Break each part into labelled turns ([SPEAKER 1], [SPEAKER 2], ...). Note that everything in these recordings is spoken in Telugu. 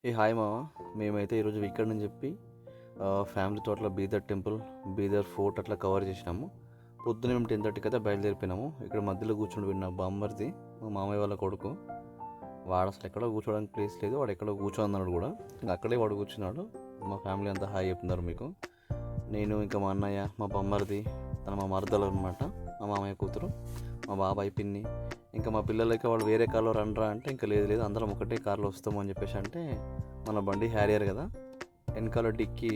[SPEAKER 1] హాయ్ మామ. మేమైతే ఈరోజు వీకెండ్ అని చెప్పి ఫ్యామిలీతో అట్లా బీదర్ టెంపుల్, బీదర్ ఫోర్ట్ అట్లా కవర్ చేసినాము. పొద్దున్న మేము 10:30కి అయితే బయలుదేరిపోయినాము. ఇక్కడ మధ్యలో కూర్చొని విన్న బామ్మర్ది, మా మామయ్య వాళ్ళ కొడుకు. వాడు అసలు ఎక్కడో కూర్చోడానికి ప్లేస్ లేదు, వాడు ఎక్కడో కూర్చోన్నాడు కూడా. ఇంకా అక్కడే వాడు కూర్చున్నాడు. మా ఫ్యామిలీ అంతా హాయ్ చెప్తున్నారు మీకు. నేను ఇంకా మా అన్నయ్య, మా బామ్మర్ది, మా మరదలు అనమాట, మా మామయ్య కూతురు, మా బాబాయ్ పిన్ని, ఇంకా మా పిల్లలకి వాళ్ళు వేరే కార్లో రండ్రా అంటే ఇంకా లేదు అందరం ఒకటే కార్లో వస్తాము అని చెప్పేసి అంటే, మన బండి హ్యారియర్ కదా, వెనకాల డిక్కీ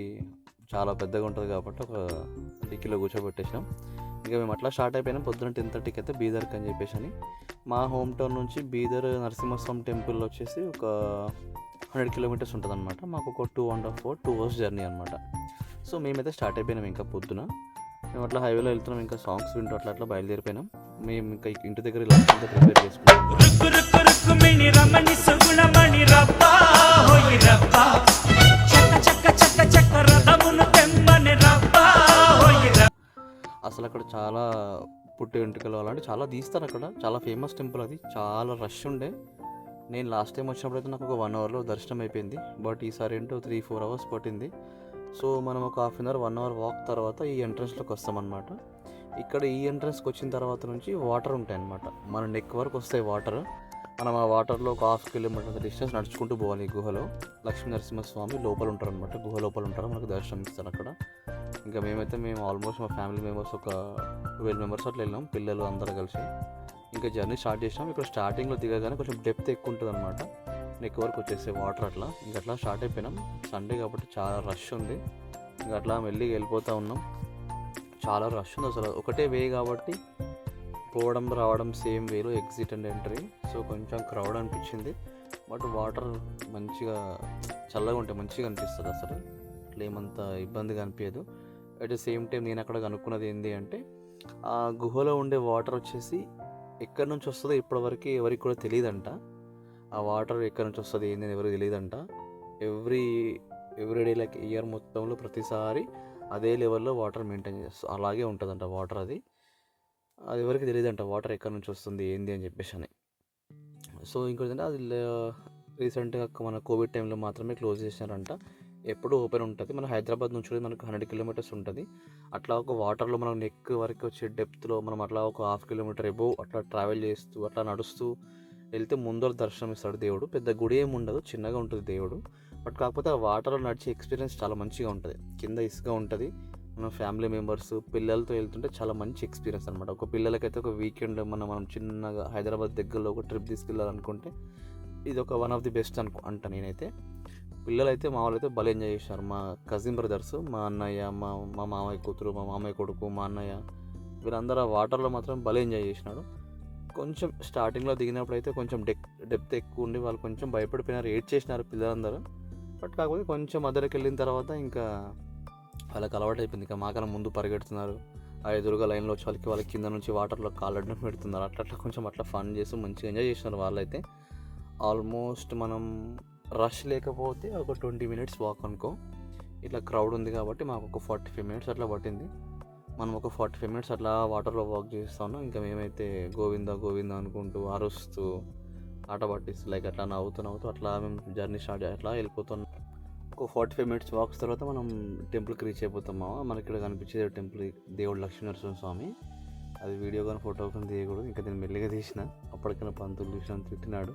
[SPEAKER 1] చాలా పెద్దగా ఉంటుంది కాబట్టి ఒక డిక్కీలో కూర్చోబెట్టేసినాం. ఇంకా మేము అట్లా స్టార్ట్ అయిపోయినాం పొద్దున్న 10:30కి అయితే బీదర్కి అని చెప్పేసి అని. మా హోమ్ టౌన్ నుంచి బీదర్ నరసింహస్వామి టెంపుల్ వచ్చేసి ఒక 100 కిలోమీటర్స్ ఉంటుంది అనమాట. మాకు ఒక 2 అవర్స్ జర్నీ అనమాట. సో మేమైతే స్టార్ట్ అయిపోయినాం ఇంకా పొద్దున. మేము అట్లా హైవేలో వెళ్తున్నాం, ఇంకా సాంగ్స్ వింటూ అట్లా బయలుదేరిపోయినాం. మేము ఇంకా ఇంటి దగ్గర ఇలా ప్రిపేర్ చేసుకున్నాం. అసలు అక్కడ చాలా పుట్టి వెంట్రుకలు అలాంటి చాలా తీస్తారు. అక్కడ చాలా ఫేమస్ టెంపుల్, అది చాలా రష్ ఉండే. నేను లాస్ట్ టైం వచ్చినప్పుడు అయితే నాకు ఒక 1 అవర్లో దర్శనం అయిపోయింది. బట్ ఈసారి ఏంటో 3-4 అవర్స్ పట్టింది. సో మనం ఒక 1/2 అవర్ 1 అవర్ వాక్ తర్వాత ఈ ఎంట్రన్స్లోకి వస్తామన్నమాట. ఇక్కడ ఈ ఎంట్రన్స్కి వచ్చిన తర్వాత నుంచి వాటర్ ఉంటాయి అన్నమాట. మన నెక్ వరకు వస్తాయి వాటర్. మనం ఆ వాటర్లో ఒక 1/2 కిలోమీటర్ డిస్టెన్స్ నడుచుకుంటూ పోవాలి. ఈ గుహలో లక్ష్మీ నరసింహస్వామి లోపల ఉంటారు అనమాట, గుహ లోపల ఉంటారు, మనకు దర్శనం ఇస్తారు అక్కడ. ఇంకా మేము ఆల్మోస్ట్ మా ఫ్యామిలీ మెంబర్స్ ఒక 12 మెంబర్స్ అట్లా వెళ్ళాం, పిల్లలు అందరూ కలిసి. ఇంకా జర్నీ స్టార్ట్ చేసినాం. ఇక్కడ స్టార్టింగ్లో దిగగానే కొంచెం డెప్త్ ఎక్కువ ఉంటుంది అనమాట, నెక్ వరకు వచ్చేసే వాటర్ అట్లా. ఇంకా అట్లా స్టార్ట్ అయిపోయినాం. సండే కాబట్టి చాలా రష్ ఉంది. ఇంకా అట్లా మెల్లిగా వెళ్ళిపోతూ ఉన్నాం. చాలా రష్ ఉంది అసలు, ఒకటే వే కాబట్టి పోవడం రావడం సేమ్ వేలో, ఎగ్జిట్ అండ్ ఎంట్రీ. సో కొంచెం క్రౌడ్ అనిపించింది. బట్ వాటర్ మంచిగా చల్లగా ఉంటే మంచిగా అనిపిస్తుంది అసలు, అట్లా ఏమంత ఇబ్బందిగా అనిపించదు. అట్ ద సేమ్ టైం నేను అక్కడ కనుక్కున్నది ఏంటి అంటే, ఆ గుహలో ఉండే వాటర్ వచ్చేసి ఎక్కడి నుంచి వస్తుందో ఇప్పటివరకు ఎవరికి కూడా తెలియదంట. ఆ వాటర్ ఎక్కడి నుంచి వస్తుంది ఏంటి అని ఎవరికి తెలియదంట. ఎవ్రీడే లైక్ ఇయర్ మొత్తంలో ప్రతిసారి అదే లెవెల్లో వాటర్ మెయింటైన్ చేస్తుంది, అలాగే ఉంటుందంట వాటర్. అది ఎవరికి తెలియదంట వాటర్ ఎక్కడి నుంచి వస్తుంది ఏంది అని చెప్పేసి అని. సో ఇంకోటి అంటే అది రీసెంట్గా మన కోవిడ్ టైంలో మాత్రమే క్లోజ్ చేసినారంట. ఎప్పుడు ఓపెన్ ఉంటుంది. మన హైదరాబాద్ నుంచి మనకు 100 కిలోమీటర్స్ ఉంటుంది. అట్లా ఒక వాటర్లో మనం నెక్ వరకు వచ్చే డెప్త్లో మనం అట్లా ఒక 1/2 కిలోమీటర్ ఎబోవ్ అట్లా ట్రావెల్ చేస్తూ అట్లా నడుస్తూ వెళ్తే ముందర దర్శనం ఇస్తాడు దేవుడు. పెద్ద గుడి ఏమి ఉండదు, చిన్నగా ఉంటుంది దేవుడు. బట్ కాకపోతే ఆ వాటర్లో నడిచే ఎక్స్పీరియన్స్ చాలా మంచిగా ఉంటుంది. కింద ఇసుక ఉంటుంది. మన ఫ్యామిలీ మెంబర్స్ పిల్లలతో వెళ్తుంటే చాలా మంచి ఎక్స్పీరియన్స్ అనమాట. ఒక పిల్లలకైతే ఒక వీకెండ్ మనం చిన్నగా హైదరాబాద్ దగ్గరలో ఒక ట్రిప్ తీసుకెళ్ళాలనుకుంటే ఇది ఒక వన్ ఆఫ్ ది బెస్ట్ అంట నేనైతే. పిల్లలైతే మా వాళ్ళైతే భలే ఎంజాయ్ చేశారు. మా కజిన్ బ్రదర్స్, మా అన్నయ్య, మా మామయ్య కూతురు, మా మామయ్య కొడుకు, మా అన్నయ్య, వీరందరూ ఆ వాటర్లో మాత్రం భలే ఎంజాయ్ చేసినాడు. కొంచెం స్టార్టింగ్లో దిగినప్పుడు అయితే కొంచెం డెప్త్ ఎక్కువ ఉండి వాళ్ళు కొంచెం భయపడిపోయినారు, ఏడ్ చేసినారు పిల్లలందరూ. బట్ కాకపోతే కొంచెం మధ్యలోకి వెళ్ళిన తర్వాత ఇంకా వాళ్ళకి అలవాటు అయిపోయింది. ఇంకా మాకన్నా ముందు పరిగెడుతున్నారు, ఆ ఎదురుగా లైన్లో వచ్చి వాళ్ళకి కింద నుంచి వాటర్లో కాళ్ళడ్డం పెడుతున్నారు. అట్లా కొంచెం అట్లా ఫన్ చేసి మంచిగా ఎంజాయ్ చేస్తున్నారు వాళ్ళైతే. ఆల్మోస్ట్ మనం రష్ లేకపోతే ఒక 20 మినిట్స్ వాక్ అనుకో. ఇట్లా క్రౌడ్ ఉంది కాబట్టి మాకు ఒక 45 మినిట్స్ అట్లా పట్టింది. మనం ఒక 45 మినిట్స్ అట్లా వాటర్లో వాక్ చేస్తూ ఉన్నాం. ఇంకా మేమైతే గోవిందా గోవిందా అనుకుంటూ అరుస్తూ ఆట పట్టిస్తూ లైక్ అట్లా నవ్వుతూ అట్లా మేము జర్నీ స్టార్ట్ అట్లా వెళ్ళిపోతున్నాం. ఒక 45 మినిట్స్ వాక్స్ తర్వాత మనం టెంపుల్కి రీచ్ అయిపోతాం. మనకి ఇక్కడ కనిపించేది టెంపుల్, దేవుడు లక్ష్మీ నరసింహస్వామి. అది వీడియో కానీ ఫోటో కానీ తీయకూడదు, ఇంకా నేను మెల్లిగా తీసిన. అప్పటికైనా పంతులు చూసిన తిట్టినాడు.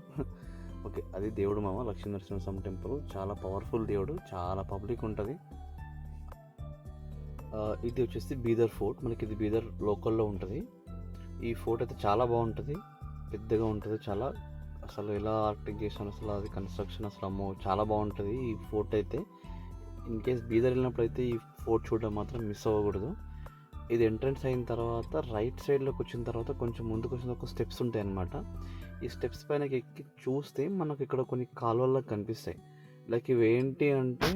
[SPEAKER 1] ఓకే, అది దేవుడు లక్ష్మీ నరసింహస్వామి టెంపుల్. చాలా పవర్ఫుల్ దేవుడు, చాలా పబ్లిక్ ఉంటుంది. ఇది వచ్చేసి బీదర్ ఫోర్ట్. మనకి ఇది బీదర్ లోకల్లో ఉంటుంది. ఈ ఫోర్ట్ అయితే చాలా బాగుంటుంది, పెద్దగా ఉంటుంది చాలా. అసలు ఎలా ఆర్కిటెక్ట్ చేసాను అసలు, అది కన్స్ట్రక్షన్ అసలు అమ్మో చాలా బాగుంటుంది ఈ ఫోర్ట్ అయితే. ఇన్ కేస్ బీదర్ వెళ్ళినప్పుడు అయితే ఈ ఫోర్ట్ చూడడం మాత్రం మిస్ అవ్వకూడదు. ఇది ఎంట్రన్స్ అయిన తర్వాత రైట్ సైడ్లోకి వచ్చిన తర్వాత కొంచెం ముందుకు వచ్చిన ఒక స్టెప్స్ ఉంటాయి అన్నమాట. ఈ స్టెప్స్ పైన ఎక్కి చూస్తే మనకు ఇక్కడ కొన్ని కాలువలకు కనిపిస్తాయి. లైక్ ఇవి ఏంటి అంటే,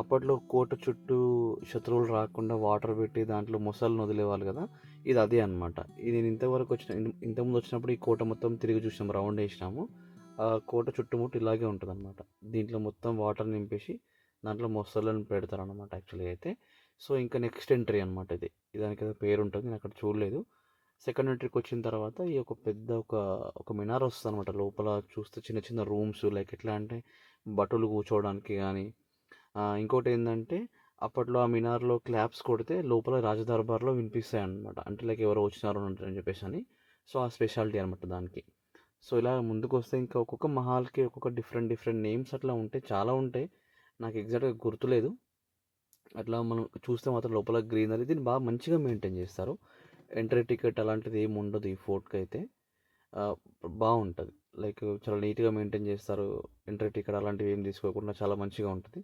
[SPEAKER 1] అప్పట్లో కోట చుట్టూ శత్రువులు రాకుండా వాటర్ పెట్టి దాంట్లో మొసళ్ళను వదిలేవాళ్ళు కదా, ఇది అదే అనమాట. ఇది నేను ఇంతకుముందు వచ్చినప్పుడు ఈ కోట మొత్తం తిరిగి చూసినాము, రౌండ్ వేసినాము. ఆ కోట చుట్టుముట్టు ఇలాగే ఉంటుంది అనమాట. దీంట్లో మొత్తం వాటర్ నింపేసి దాంట్లో మొసళ్ళను పెడతారనమాట యాక్చువల్గా అయితే. సో ఇంకా నెక్స్ట్ ఎంట్రీ అనమాట ఇది. దానికి ఏదో పేరు ఉంటుంది, నేను అక్కడ చూడలేదు. సెకండ్ ఎంట్రీకి వచ్చిన తర్వాత ఈ ఒక పెద్ద ఒక మినార్ వస్తుంది అనమాట. లోపల చూస్తే చిన్న చిన్న రూమ్స్ లైక్ ఎట్లా అంటే భటులు కూర్చోవడానికి కానీ, ఇంకోటి ఏంటంటే అప్పట్లో ఆ మినార్లో క్లాప్స్ కొడితే లోపల రాజదర్బార్లో వినిపిస్తాయి అనమాట. అంటే లైక్ ఎవరో వచ్చినారు అని చెప్పేసి అని. సో ఆ స్పెషాలిటీ అనమాట దానికి. సో ఇలా ముందుకు వస్తే ఇంకా ఒక్కొక్క మహాల్కి ఒక్కొక్క డిఫరెంట్ డిఫరెంట్ నేమ్స్ అట్లా ఉంటాయి, చాలా ఉంటాయి. నాకు ఎగ్జాక్ట్గా గుర్తులేదు. అట్లా మనం చూస్తే మాత్రం లోపల గ్రీనరీ దీన్ని బాగా మంచిగా మెయింటైన్ చేస్తారు. ఎంట్రీ టికెట్ అలాంటిది ఏమి ఉండదు ఈ ఫోర్ట్కి అయితే. బాగుంటుంది. లైక్ చాలా నీట్గా మెయింటైన్ చేస్తారు. ఎంట్రీ టికెట్ అలాంటివి ఏం తీసుకోకుండా చాలా మంచిగా ఉంటుంది.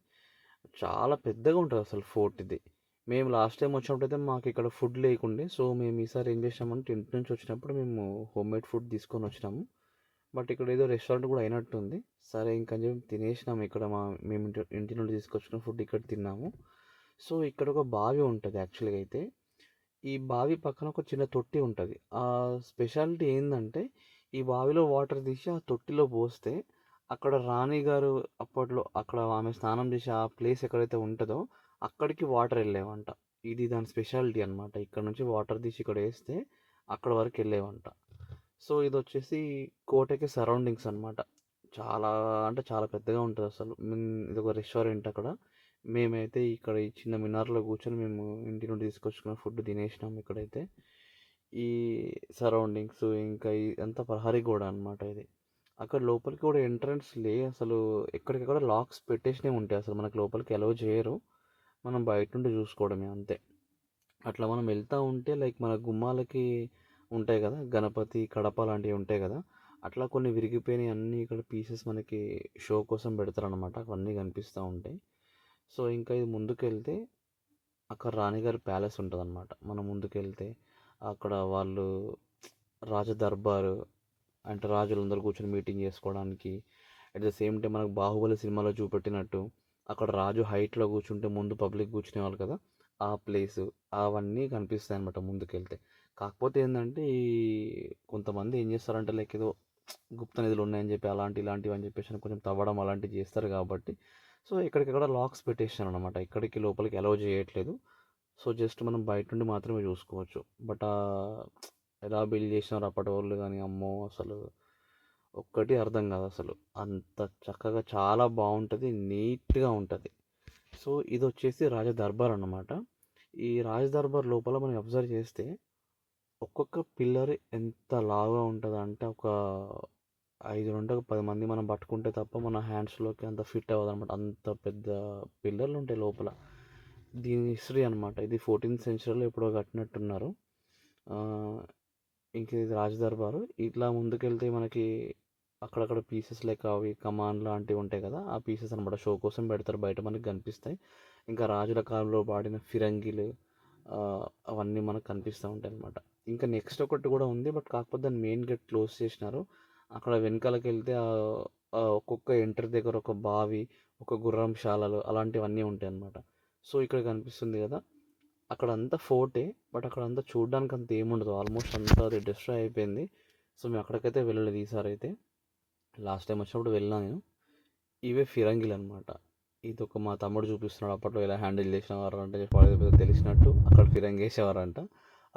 [SPEAKER 1] చాలా పెద్దగా ఉంటుంది అసలు ఫోర్ట్ ఇది. మేము లాస్ట్ టైం వచ్చినప్పుడైతే మాకు ఇక్కడ ఫుడ్ లేకుండే. సో మేము ఈసారి ఏం చేసామంటే ఇంటి నుంచి వచ్చినప్పుడు మేము హోమ్ మేడ్ ఫుడ్ తీసుకొని వచ్చినాము. బట్ ఇక్కడ ఏదో రెస్టారెంట్ కూడా అయినట్టుంది. సరే ఇంకని చెప్పి తినేసినాము ఇక్కడ. మేము ఇంటి నుండి తీసుకొచ్చుకున్న ఫుడ్ ఇక్కడ తిన్నాము. సో ఇక్కడ ఒక బావి ఉంటుంది యాక్చువల్గా అయితే. ఈ బావి పక్కన ఒక చిన్న తొట్టి ఉంటుంది. ఆ స్పెషాలిటీ ఏంటంటే ఈ బావిలో వాటర్ తీసి ఆ తొట్టిలో పోస్తే అక్కడ రాణి గారు అప్పట్లో అక్కడ ఆమె స్నానం చేసే ఆ ప్లేస్ ఎక్కడైతే ఉంటుందో అక్కడికి వాటర్ వెళ్ళేవంట. ఇది దాని స్పెషాలిటీ అనమాట. ఇక్కడ నుంచి వాటర్ తీసి ఇక్కడ వేస్తే అక్కడ వరకు వెళ్ళేవంట. సో ఇది వచ్చేసి కోటకి సరౌండింగ్స్ అనమాట. చాలా అంటే చాలా పెద్దగా ఉంటుంది అసలు. ఇది ఒక రెస్టారెంట్ అక్కడ. మేమైతే ఇక్కడ ఈ చిన్న మినార్లో కూర్చొని మేము ఇంటి నుండి తీసుకొచ్చుకున్న ఫుడ్ తినేసినాం ఇక్కడైతే. ఈ సరౌండింగ్స్ ఇంకా అంతా ప్రహరీ గోడ అనమాట ఇది. అక్కడ లోపలికి కూడా ఎంట్రన్స్ అసలు ఎక్కడికక్కడ లాక్స్ పెట్టేసినవి ఉంటాయి. అసలు మనకు లోపలికి అలౌ చేయరు. మనం బయట నుండి చూసుకోవడమే అంతే. అట్లా మనం వెళ్తూ ఉంటే లైక్ మన గుమ్మాలకి ఉంటాయి కదా గణపతి, కడప లాంటివి ఉంటాయి కదా, అట్లా కొన్ని విరిగిపోయినవి అన్నీ ఇక్కడ పీసెస్ మనకి షో కోసం పెడతారనమాట. అవన్నీ కనిపిస్తూ ఉంటాయి. సో ఇంకా ఇది ముందుకెళ్తే అక్కడ రాణిగారి ప్యాలెస్ ఉంటుంది అనమాట. మనం ముందుకెళ్తే అక్కడ వాళ్ళు రాజ దర్బారు అంటే రాజులందరూ కూర్చొని మీటింగ్ చేసుకోవడానికి, అట్ ద సేమ్ టైం మనకు బాహుబలి సినిమాలో చూపెట్టినట్టు అక్కడ రాజు హైట్లో కూర్చుంటే ముందు పబ్లిక్ కూర్చునేవాళ్ళు కదా, ఆ ప్లేసు అవన్నీ కనిపిస్తాయి అనమాట ముందుకెళ్తే. కాకపోతే ఏంటంటే ఈ కొంతమంది ఏం చేస్తారంటే లైక్ ఏదో గుప్త నిధులు ఉన్నాయని చెప్పి ఇలాంటివి అని చెప్పేసి కొంచెం తవ్వడం అలాంటివి చేస్తారు కాబట్టి సో ఎక్కడికక్కడ లాక్స్ పెట్టేసాను అనమాట. ఇక్కడికి లోపలికి అలౌ చేయట్లేదు. సో జస్ట్ మనం బయట నుండి మాత్రమే చూసుకోవచ్చు. బట్ ఎలా బిల్డ్ చేసినారు అప్పటి వాళ్ళు కానీ, అమ్మో అసలు ఒక్కటి అర్థం కాదు అసలు. అంత చక్కగా చాలా బాగుంటుంది, నీట్గా ఉంటుంది. సో ఇది వచ్చేసి రాజ దర్బార్ అన్నమాట. ఈ రాజ దర్బార్ లోపల మనం అబ్జర్వ్ చేస్తే ఒక్కొక్క పిల్లర్ ఎంత లావుగా ఉంటుంది అంటే ఒక 5 నుండి 10 మంది మనం పట్టుకుంటే తప్ప మన హ్యాండ్స్లోకి అంత ఫిట్ అవ్వదు అనమాట. అంత పెద్ద పిల్లర్లు ఉంటాయి లోపల. దీని హిస్టరీ అనమాట. ఇది 14th సెంచరీలో ఎప్పుడో కట్టినట్టున్నారు. ఇంక ఇది రాజదర్బారు. ఇట్లా ముందుకెళ్తే మనకి అక్కడక్కడ పీసెస్ లెక్క అవి కమాన్ లాంటివి ఉంటాయి కదా, ఆ పీసెస్ అనమాట షో కోసం పెడతారు, బయట మనకి కనిపిస్తాయి. ఇంకా రాజుల కాలంలో వాడిన ఫిరంగిలు అవన్నీ మనకు కనిపిస్తూ ఉంటాయి అనమాట. ఇంకా నెక్స్ట్ ఒకటి కూడా ఉంది, బట్ కాకపోతే దాన్ని మెయిన్ గేట్ క్లోజ్ చేసినారు. అక్కడ వెనకాలకి వెళ్తే ఒక్కొక్క ఎంట్రీ దగ్గర ఒక బావి, ఒక గుర్రం శాలలు అలాంటివన్నీ ఉంటాయి అన్నమాట. సో ఇక్కడ కనిపిస్తుంది కదా, అక్కడ అంతా ఫోర్టే, బట్ అక్కడ అంతా చూడడానికి అంత ఏముండదు. ఆల్మోస్ట్ అంతా అది డిస్ట్రాయ్ అయిపోయింది. సో మేము అక్కడికైతే వెళ్ళలేదు ఈసారి అయితే. లాస్ట్ టైం వచ్చినప్పుడు వెళ్ళినా నేను. ఇవే ఫిరంగిలు అనమాట. ఇది ఒక మా తమ్ముడు చూపిస్తున్నాడు అప్పట్లో ఎలా హ్యాండిల్ చేసేవారు అంటే తెలిసినట్టు అక్కడ ఫిరంగి వేసేవారంట.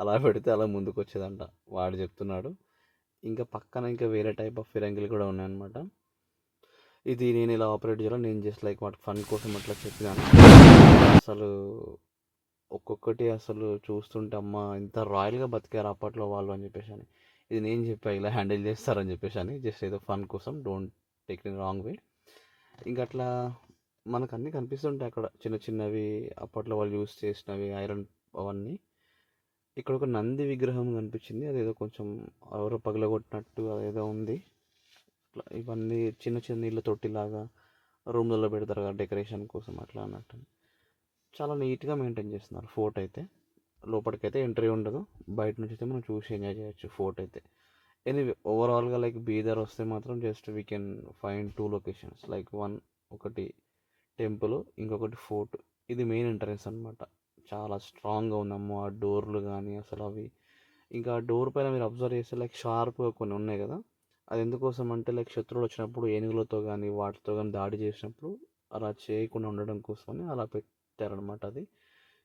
[SPEAKER 1] అలా పెడితే అలా ముందుకు వచ్చేదంట వాడు చెప్తున్నాడు. ఇంకా పక్కన ఇంకా వేరే టైప్ ఆఫ్ ఫిరంగిలు కూడా ఉన్నాయన్నమాట. ఇది నేను ఇలా ఆపరేట్ చేయాలి, నేను జస్ట్ లైక్ వాటి ఫన్ కోసం అట్లా చెప్పినాను. అసలు ఒక్కొక్కటి అసలు చూస్తుంటే అమ్మ ఇంత రాయల్గా బతికారు అప్పట్లో వాళ్ళు అని చెప్పేసి అని. ఇది నేను చెప్పా ఇలా హ్యాండిల్ చేస్తారని చెప్పేసి అని, జస్ట్ ఏదో ఫన్ కోసం, don't take in wrong way. ఇంకా అట్లా మనకు అన్నీ కనిపిస్తుంటాయి అక్కడ చిన్న చిన్నవి అప్పట్లో వాళ్ళు యూస్ చేసినవి ఐరన్ అవన్నీ. ఇక్కడ ఒక నంది విగ్రహం కనిపించింది, అదేదో కొంచెం ఎవరో పగలగొట్టినట్టు అదేదో ఉంది. అట్లా ఇవన్నీ చిన్న చిన్న నీళ్ళ తొట్టిలాగా రూమ్లలో పెడతారు కదా డెకరేషన్ కోసం అట్లా అన్నట్టు. చాలా నీట్గా మెయింటైన్ చేస్తున్నారు ఫోర్ట్ అయితే. లోపలికైతే ఎంట్రీ ఉండదు, బయట నుంచి అయితే మనం చూసి ఎంజాయ్ చేయొచ్చు ఫోర్ట్ అయితే. ఎనీవే ఓవరాల్గా లైక్ బీదర్ వస్తే మాత్రం just we can find 2 locations like ఒకటి టెంపుల్, ఇంకొకటి ఫోర్ట్. ఇది మెయిన్ ఎంట్రన్స్ అనమాట. చాలా స్ట్రాంగ్గా ఉందమ్మో ఆ డోర్లు కానీ అసలు అవి. ఇంకా ఆ డోర్ పైన మీరు అబ్జర్వ్ చేస్తే లైక్ షార్ప్గా కొన్ని ఉన్నాయి కదా, అది ఎందుకోసం అంటే లైక్ శత్రువులు వచ్చినప్పుడు ఏనుగులతో కానీ వాటితో కానీ దాడి చేసినప్పుడు అలా చేయకుండా ఉండడం కోసమని అలా పెట్టారనమాట అది.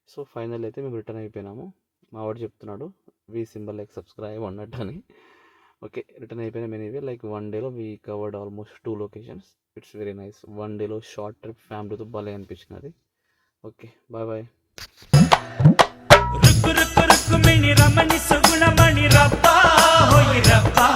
[SPEAKER 1] సో ఫైనల్ అయితే మేము రిటర్న్ అయిపోయినాము. మా వాడు చెప్తున్నాడు వి సింబల్ లైక్ సబ్స్క్రైబ్ అన్నట్టు అని. ఓకే, రిటర్న్ అయిపోయినా మెనీవే లైక్ 1 డేలో we covered almost 2 locations. It's very nice. 1 డేలో షార్ట్ ట్రిప్ ఫ్యామిలీతో భలే అనిపించినది. Okay, bye bye.
[SPEAKER 2] రుక్కు రుక్కు రుక్కు మిని రమణి సుగుణమణి రబ్బా హోయి రబ్బా